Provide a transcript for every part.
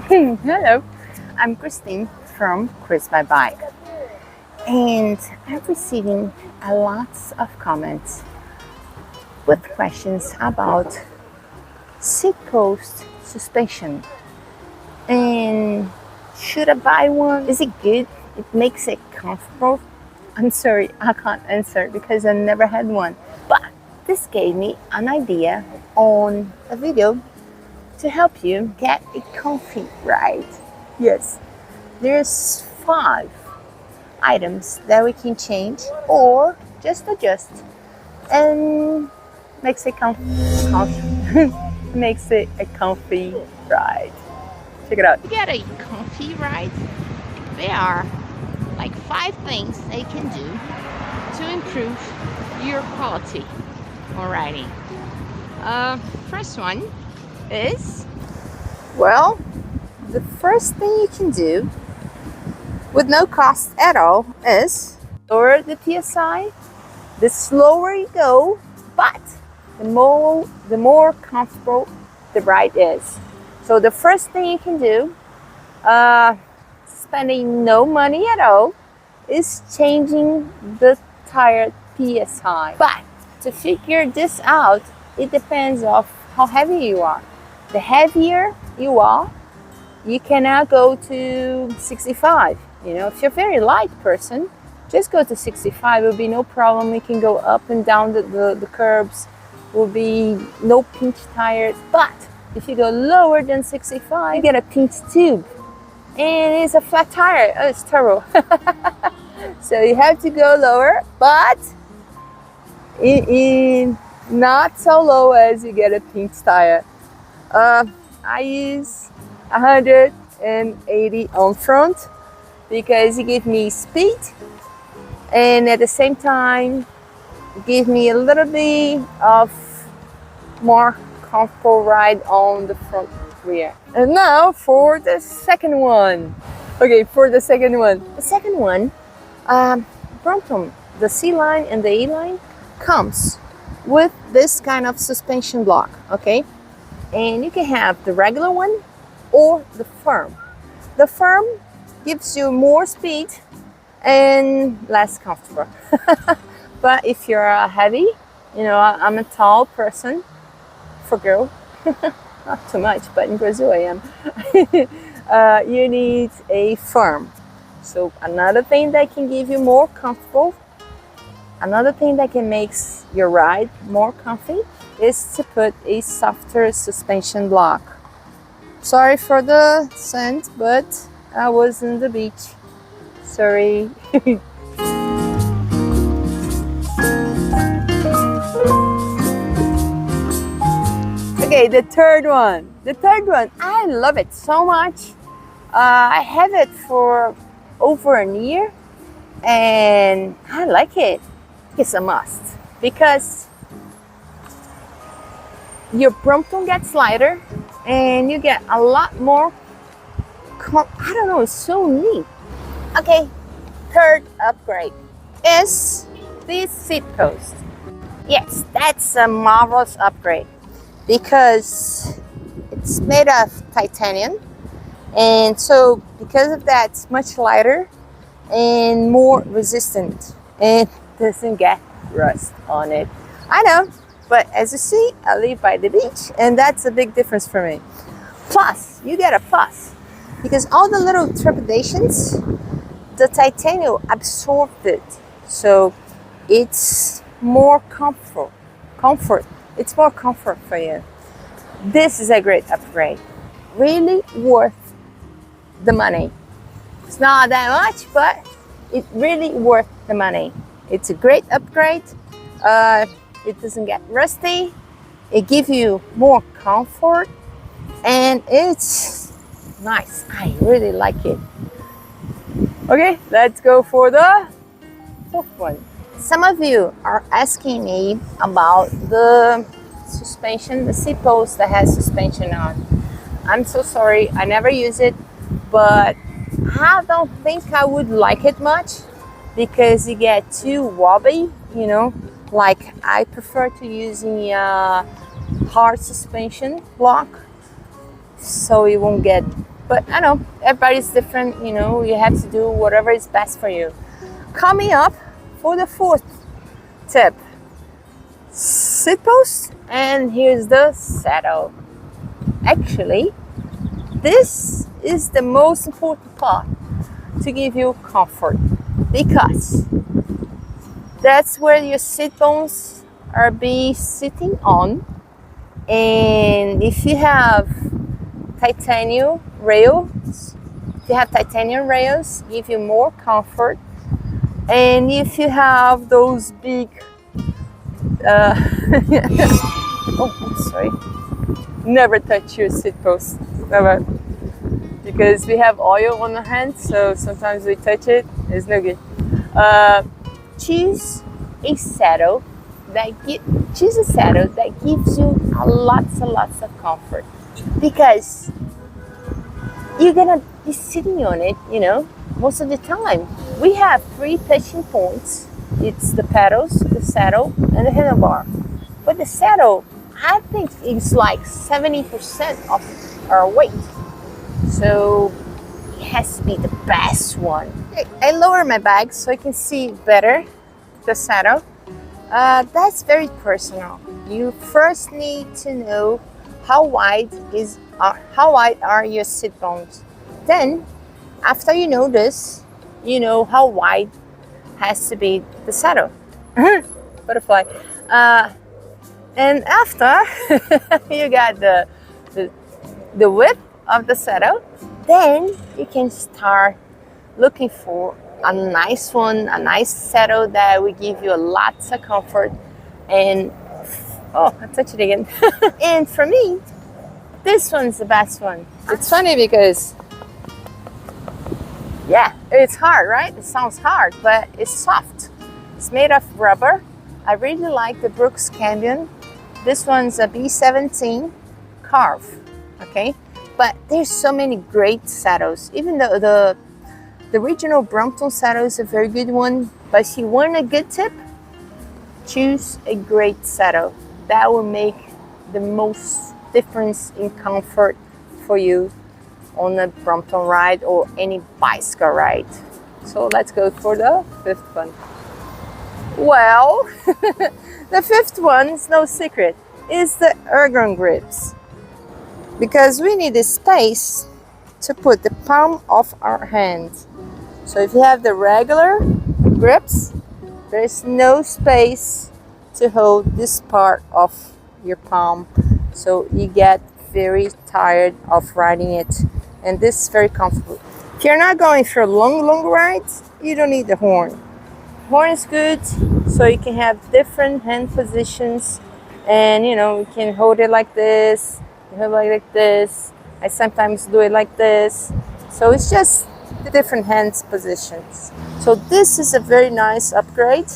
Hello, I'm Christine from Chris by Bike, and I'm receiving a lots of comments with questions about seat post suspension. And should I buy one? Is it good? It makes it comfortable? I'm sorry, I can't answer because I never had one. But this gave me an idea on a video to help you get a comfy ride. Yes, there's 5 items that we can change or just adjust and makes it makes it a comfy ride. Check it out. To get a comfy ride, there are like 5 things they can do to improve your quality while riding. First one is, well, the first thing you can do with no cost at all is lower the PSI. The slower you go, but the more comfortable the ride is. So the first thing you can do, spending no money at all, is changing the tire PSI. But to figure this out, it depends on how heavy you are. The heavier you are, you cannot go to 65. You know, if you're a very light person, just go to 65. It will be no problem. You can go up and down the curbs. Will be no pinch tires. But if you go lower than 65, you get a pinch tube, and it's a flat tire. Oh, it's terrible. So you have to go lower, but in not so low as you get a pinch tire. I use 180 on front because it gives me speed and at the same time give me a little bit of more comfortable ride on the front rear. And now for the second one. Okay, for the second one. The second one, Brompton, the C line and the E line comes with this kind of suspension block, okay? And you can have the regular one or the firm. The firm gives you more speed and less comfortable. But if you're heavy, you know, I'm a tall person for girl, not too much, but in Brazil I am. You need a firm. So another thing that can give you more comfortable, another thing that can make your ride more comfy is to put a softer suspension block. Sorry for the scent, but I was in the beach. Sorry. Okay, the third one. The third one, I love it so much. I have it for over a year and I like it. It's a must because your Brompton gets lighter and you get a lot more, I don't know, it's so neat. Okay, third upgrade is this seat post. Yes, that's a marvelous upgrade because it's made of titanium, and so because of that it's much lighter and more resistant and doesn't get rust on it. I know, but as you see, I live by the beach and that's a big difference for me. Plus, you get a plus because all the little trepidations, the titanium absorbed it, so it's more comfort. It's more comfort for you. This is a great upgrade. Really worth the money. It's not that much, but it's really worth the money. It's a great upgrade. It doesn't get rusty. It gives you more comfort and it's nice. I really like it. Okay, let's go for the fourth one. Some of you are asking me about the suspension, the seat post that has suspension on. I'm so sorry, I never use it, but I don't think I would like it much because you get too wobbly, you know. Like I prefer to using a hard suspension block so it won't get But I know everybody's different, you know, you have to do whatever is best for you. Coming up for the fourth tip, seat post, and here's the saddle. Actually, this is the most important part to give you comfort, because that's where your seat bones are be sitting on. And if you have titanium rails, give you more comfort. And if you have those big oh, I'm sorry, never touch your seat post, never, because we have oil on the hand, so sometimes we touch it. It's no good. Choose a saddle that gives you lots of comfort, because you're gonna be sitting on it, you know, most of the time. We have 3 touching points. It's the pedals, the saddle, and the handlebar. But the saddle, I think, is like 70% of our weight, so it has to be the best one. I lower my bag so I can see better the saddle. That's very personal. You first need to know how wide are your seat bones. Then, after you know this, you know how wide has to be the saddle. Butterfly. And after you got the width of the saddle, then you can start looking for a nice one, a nice saddle that will give you lots of comfort. And oh, I touched it again. And for me, this one's the best one. It's funny because, yeah, it's hard, right? It sounds hard, but it's soft. It's made of rubber. I really like the Brooks Cambion. This one's a B17 carve, okay? But there's so many great saddles. Even though the original Brompton saddle is a very good one, but if you want a good tip, choose a great saddle. That will make the most difference in comfort for you on a Brompton ride or any bicycle ride. So let's go for the 5th one. Well, the 5th one is no secret, is the Ergongrips, because we need a space to put the palm of our hand. So if you have the regular grips, there's no space to hold this part of your palm, so you get very tired of riding it, and this is very comfortable. If you're not going for long rides, you don't need the horn. Horn is good, so you can have different hand positions, and you know, you can hold it like this, you hold it like this. I sometimes do it like this, so it's just the different hands positions. So this is a very nice upgrade,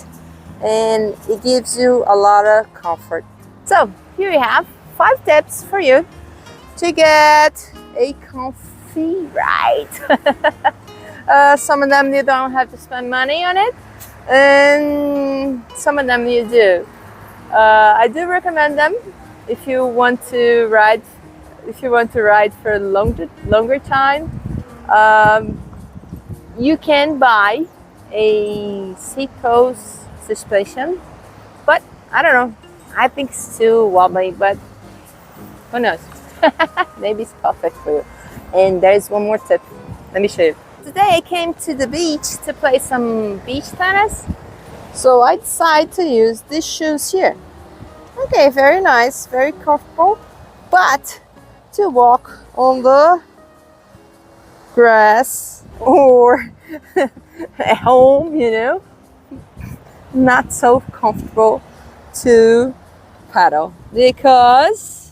and it gives you a lot of comfort. So here you have 5 tips for you to get a comfy ride. Some of them you don't have to spend money on it, and some of them you do. I do recommend them if you want to ride. If you want to ride for a longer time. You can buy a seat post suspension, but I don't know. I think it's too wobbly, but who knows? Maybe it's perfect for you. And there's one more tip. Let me show you. Today I came to the beach to play some beach tennis, so I decided to use these shoes here. Okay, very nice, very comfortable, but to walk on the grass or at home, you know, not so comfortable to paddle, because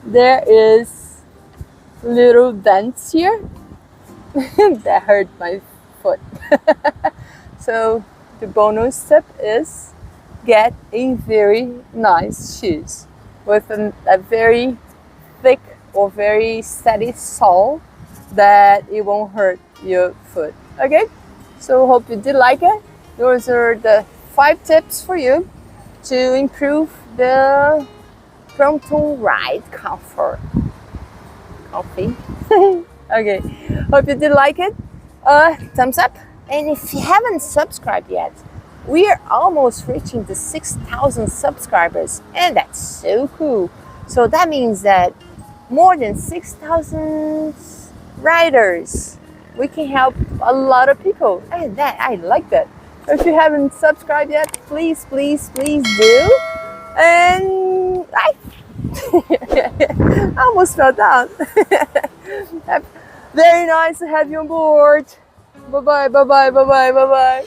there is little dents here that hurt my foot. So the bonus tip is get a very nice shoes with a very thick or very steady sole that it won't hurt your foot. Okay, so hope you did like it. Those are the 5 tips for you to improve the Brompton ride comfort. Comfy. Okay, hope you did like it. Thumbs up. And if you haven't subscribed yet, we are almost reaching the 6,000 subscribers, and that's so cool. So that means that more than 6,000 riders, we can help a lot of people, and that I like that. If you haven't subscribed yet, please do. And I almost fell down. Very nice to have you on board. Bye bye.